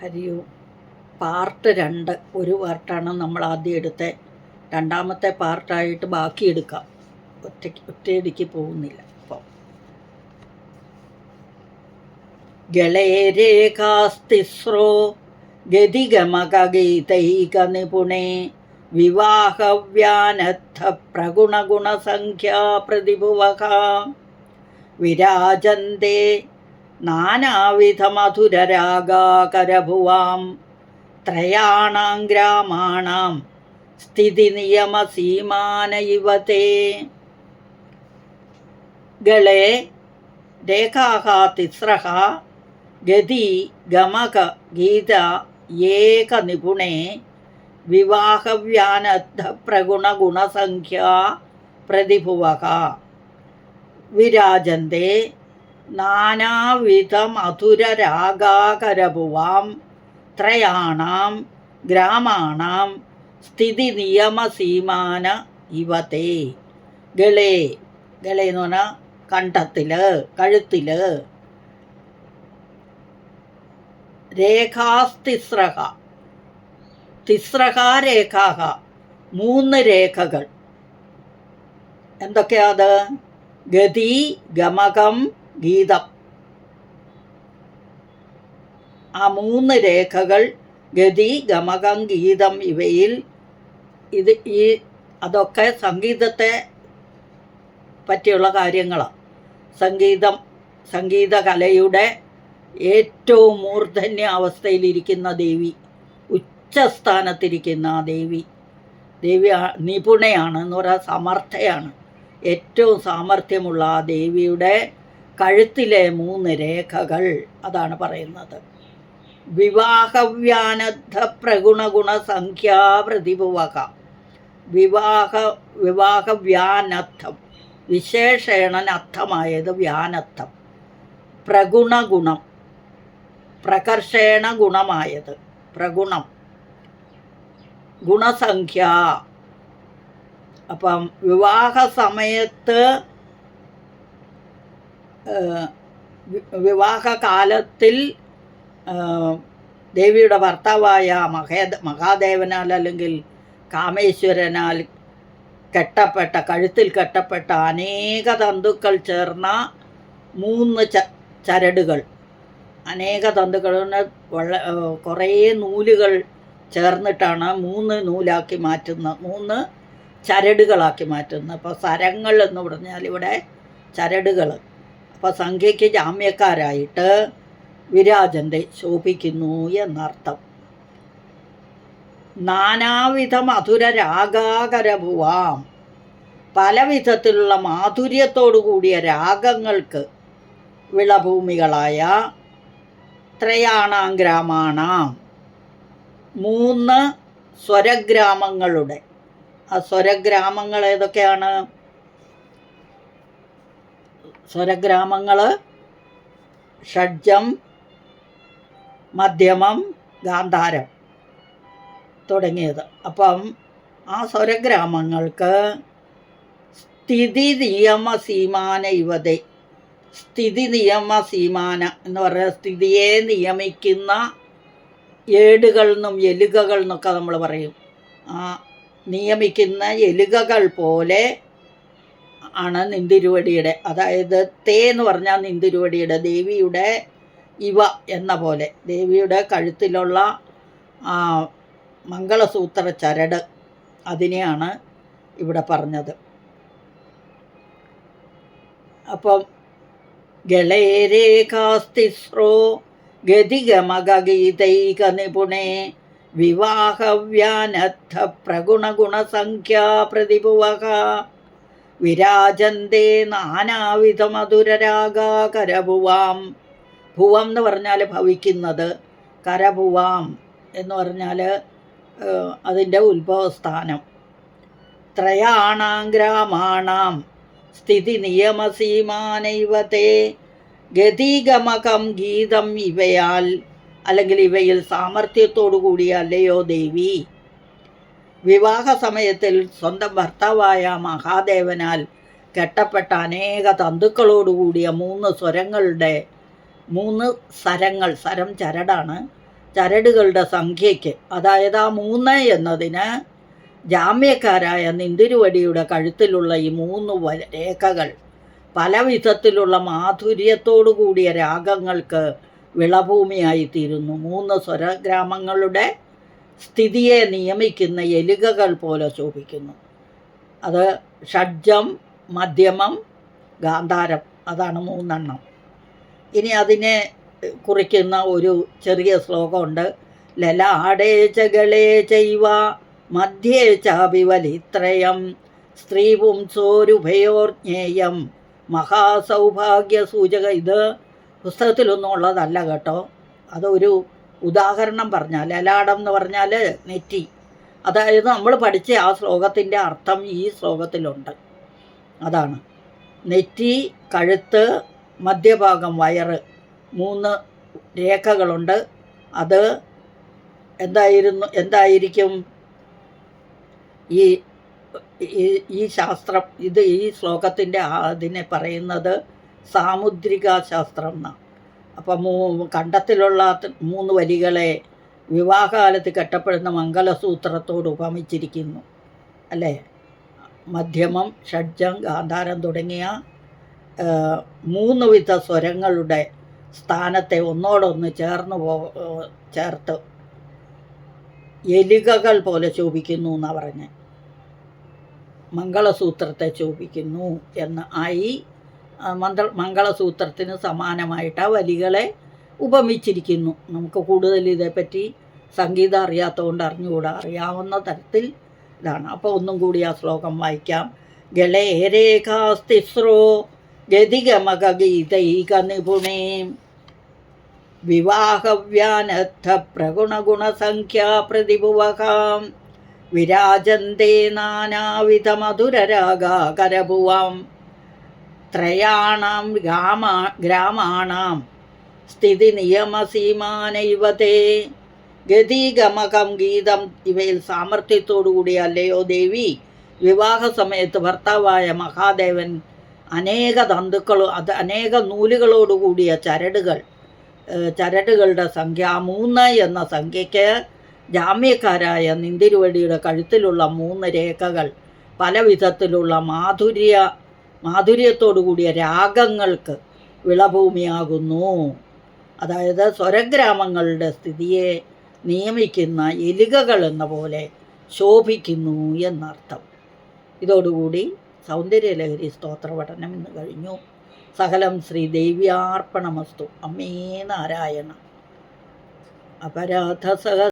ഹരിയോ. Part 2 ഒരു പാർട്ടാണ് നമ്മൾ ആദ്യം എടുത്തത്. രണ്ടാമത്തെ പാർട്ടായിട്ട് ബാക്കി എടുക്കാം. ഒറ്റയടിക്ക് പോകുന്നില്ല. അപ്പം ഗളേരേഖാസ്തിസ്രോ ഗതിഗമകഗീതൈക നിപുണേ വിവാഹവ്യാനദ്ധ പ്രഗുണഗുണസംഖ്യാ പ്രതിഭുവക വിരാജന്തേ നാനാവിധമധുരരാഗാകരഭുവാം ത്രയാണാം ഗ്രാമാണാം സ്ഥിതിനിയമസീമാന ഇവ തേ. ഗളേ രേഖാഃ തിസ്രഃ ഗതി ഗമക ഗീത ഏക നിപുണേ വിവാഹവ്യാനദ്ധ പ്രഗുണഗുണസംഖ്യാ പ്രതിഭുവക വിരാജന്തേ നാനാവിധമധുരരാഗാകരഭുവാം ത്രയാണാം ഗ്രാമാണാം സ്ഥിതിനിയമസീമാന ഇവ തേ. ഗളേ ഗളേ എന്ന് പറഞ്ഞാൽ കണ്ടത്തിൽ, കഴുത്തിൽ. രേഖാസ്തിസ്രഹ തിസ്രഹ രേഖാഹ 3 രേഖകൾ. എന്തൊക്കെയാത്? ഗതി ഗമകം ഗീതം. ആ 3 രേഖകൾ ഗതി ഗമകം ഗീതം ഇവയിൽ അതൊക്കെ സംഗീതത്തെ പറ്റിയുള്ള കാര്യങ്ങളാണ്. സംഗീതകലയുടെ ഏറ്റവും മൂർധന്യ അവസ്ഥയിലിരിക്കുന്ന ദേവി, ഉച്ചസ്ഥാനത്തിരിക്കുന്ന ദേവി നിപുണയാണ് എന്ന് പറയാൻ സമർത്ഥയാണ്. ഏറ്റവും സാമർഥ്യമുള്ള ആ ദേവിയുടെ കഴുത്തിലെ 3 രേഖകൾ അതാണ് പറയുന്നത്. വിവാഹവ്യാനദ്ധ പ്രഗുണഗുണസംഖ്യാ പ്രതിഭുവക. വിവാഹവ്യാനദ്ധം വിശേഷണനർത്ഥമായത് വ്യാനർത്ഥം. പ്രഗുണഗുണം പ്രകർഷേണ ഗുണമായത് പ്രഗുണം. ഗുണസംഖ്യ. അപ്പം വിവാഹ സമയത്ത് വിവാഹകാലത്തിൽ ദേവിയുടെ ഭർത്താവായ മഹാദേവനാൽ അല്ലെങ്കിൽ കാമേശ്വരനാൽ കഴുത്തിൽ കെട്ടപ്പെട്ട അനേക തന്തുക്കൾ ചേർന്ന 3 ചരടുകൾ. അനേക തന്തുക്കൾ കുറേ നൂലുകൾ ചേർന്നിട്ടാണ് 3 നൂലാക്കി മാറ്റുന്നത്, 3 ചരടുകളാക്കി മാറ്റുന്നത്. അപ്പോൾ സരങ്ങൾ എന്ന് പറഞ്ഞാൽ ഇവിടെ ചരടുകൾ. അപ്പോൾ സംഖ്യയ്ക്ക് ജാമ്യക്കാരായിട്ട് വിരാജന്റെ ശോഭിക്കുന്നു എന്നർത്ഥം. നാനാവിധ മധുര രാഗാകരഭുവാം. പല വിധത്തിലുള്ള മാധുര്യത്തോടു കൂടിയ രാഗങ്ങൾക്ക് വിളഭൂമികളായ ത്രയാണാം ഗ്രാമാണാം 3 സ്വരഗ്രാമങ്ങളുടെ. ആ സ്വരഗ്രാമങ്ങൾ ഏതൊക്കെയാണ്? സ്വരഗ്രാമങ്ങൾ ഷഡ്ജം, മധ്യമം, ഗാന്ധാരം തുടങ്ങിയത്. അപ്പം ആ സ്വരഗ്രാമങ്ങൾക്ക് സ്ഥിതി നിയമ സീമാന ഇവതേ. സ്ഥിതി നിയമ സീമാന എന്ന് പറയുന്നത് സ്ഥിതിയെ നിയമിക്കുന്ന ഏടുകൾ എന്നും എലുകകൾ എന്നൊക്കെ നമ്മൾ പറയും. ആ നിയമിക്കുന്ന എലുകകൾ പോലെ ആണ് നിന്തിരുവടിയുടെ, അതായത് തേ എന്ന് പറഞ്ഞാൽ നിന്തിരുവടിയുടെ, ദേവിയുടെ ഇവ എന്ന പോലെ ദേവിയുടെ കഴുത്തിലുള്ള മംഗളസൂത്ര ചരട് അതിനെയാണ് ഇവിടെ പറഞ്ഞത്. അപ്പം ഗളേരേഖാസ്തിസ്രോ ഗതിഗമകഗീതൈക നിപുണേ വിവാഹവ്യാനദ്ധ പ്രഗുണഗുണസംഖ്യാ പ്രതിഭുവക വിരാജന്തേ നാനാവിധമധുരരാഗാകരഭുവാം. ഭുവം എന്ന് പറഞ്ഞാൽ ഭവിക്കുന്നത്, കരഭുവാം എന്ന് പറഞ്ഞാൽ അതിൻ്റെ ഉത്ഭവസ്ഥാനം. ത്രയാണാം ഗ്രാമാണാം സ്ഥിതി നിയമസീമാനൈവ തേ. ഗതിഗമകം ഗീതം ഇവയാൽ അല്ലെങ്കിൽ ഇവയിൽ സാമർഥ്യത്തോടു കൂടിയ അല്ലയോ ദേവി. വിവാഹ സമയത്തിൽ സ്വന്തം ഭർത്താവായ മഹാദേവനാൽ കെട്ടപ്പെട്ട അനേക തന്തുക്കളോടുകൂടിയ 3 സ്വരങ്ങളുടെ 3 സരങ്ങൾ, സരം ചരടാണ്, ചരടുകളുടെ സംഖ്യയ്ക്ക്, അതായത് ആ 3 എന്നതിന് ജാമ്യക്കാരായ നിന്തിരുവടിയുടെ കഴുത്തിലുള്ള ഈ 3 രേഖകൾ പല വിധത്തിലുള്ള മാധുര്യത്തോടു കൂടിയ രാഗങ്ങൾക്ക് വിളഭൂമിയായിത്തീരുന്നു. 3 സ്വരഗ്രാമങ്ങളുടെ സ്ഥിതിയെ നിയമിക്കുന്ന എലികകൾ പോലെ ശോഭിക്കുന്നു. അത് ഷഡ്ജം, മധ്യമം, ഗാന്ധാരം, അതാണ് 3 ഇനി അതിനെ കുറിക്കുന്ന ഒരു ചെറിയ ശ്ലോകമുണ്ട്. ലലാടേ ചകളേ ചൈവ മധ്യേ ചാഭിവലിത്രയം സ്ത്രീപുംസോരുഭയോർജ്ഞേയം മഹാസൗഭാഗ്യ സൂചക. ഇത് പുസ്തകത്തിലൊന്നും ഉള്ളതല്ല കേട്ടോ. അതൊരു ഉദാഹരണം പറഞ്ഞാൽ, ലലാടം എന്ന് പറഞ്ഞാൽ നെറ്റി. അതായത് നമ്മൾ പഠിച്ച ആ ശ്ലോകത്തിൻ്റെ അർത്ഥം ഈ ശ്ലോകത്തിലുണ്ട്. അതാണ് നെറ്റി, കഴുത്ത്, മധ്യഭാഗം വയറ്, 3 രേഖകളുണ്ട്. അത് എന്തായിരിക്കും ഈ ഈ ശാസ്ത്രം? ഇത് ഈ ശ്ലോകത്തിൻ്റെ അതിനെ പറയുന്നത് സാമുദ്രിക ശാസ്ത്രം എന്നാണ്. അപ്പം കണ്ടത്തിലുള്ള 3 വരികളെ വിവാഹകാലത്ത് കെട്ടപ്പെടുന്ന മംഗലസൂത്രത്തോട് ഉപമിച്ചിരിക്കുന്നു അല്ലേ? മധ്യമം, ഷഡ്ജം, ഗാന്ധാരം തുടങ്ങിയ 3 വിധ സ്വരങ്ങളുടെ സ്ഥാനത്തെ ഒന്നോടൊന്ന് ചേർത്ത് എലികകൾ പോലെ ശോഭിക്കുന്നു എന്നാണ് പറഞ്ഞത്. മംഗളസൂത്രത്തെ ശോഭിക്കുന്നു എന്ന് ആയി. മംഗളസൂത്രത്തിന് സമാനമായിട്ട് ആ വരികളെ ഉപമിച്ചിരിക്കുന്നു. നമുക്ക് കൂടുതൽ ഇതേപ്പറ്റി സംഗീതം അറിയാത്തതുകൊണ്ട് അറിഞ്ഞുകൂടാ. അറിയാവുന്ന തരത്തിൽ ഇതാണ്. അപ്പോൾ ഒന്നും കൂടി ആ ശ്ലോകം വായിക്കാം. ഗളേരേഖാസ്തിസ്രോ ഗതിഗമകഗീതൈക നിപുണേ വിവാഹവ്യാനദ്ധ പ്രഗുണഗുണസംഖ്യാ പ്രതിഭുവകാം വിരാജന്തേ നാനാവിധ മധുരരാഗാകരഭുവാം ത്രയാണാം ഗ്രാമാണാം സ്ഥിതി നിയമസീമാനൈവതേ. ഗതിഗമകം ഗീതം ഇവയിൽ സാമർഥ്യത്തോടുകൂടി അല്ലയോ ദേവി, വിവാഹ സമയത്ത് ഭർത്താവായ മഹാദേവൻ അനേക നൂലുകളോടുകൂടിയ ചരടുകളുടെ സംഖ്യ 3 എന്ന സംഖ്യയ്ക്ക് ജാമ്യക്കാരായ നിന്തിരുവടിയുടെ കഴുത്തിലുള്ള 3 രേഖകൾ പല വിധത്തിലുള്ള മാധുര്യത്തോടുകൂടിയ രാഗങ്ങൾക്ക് വിളഭൂമിയാകുന്നു. അതായത് സ്വരഗ്രാമങ്ങളുടെ സ്ഥിതിയെ നിയമിക്കുന്ന എലികകൾ എന്ന പോലെ ശോഭിക്കുന്നു എന്നർത്ഥം. ഇതോടുകൂടി സൗന്ദര്യലഹരി സ്തോത്രപഠനം ഇന്ന് കഴിഞ്ഞു. സകലം ശ്രീ ദേവ്യാർപ്പണമസ്തു. അമ്മേ നാരായണ. അപരാധ സഹ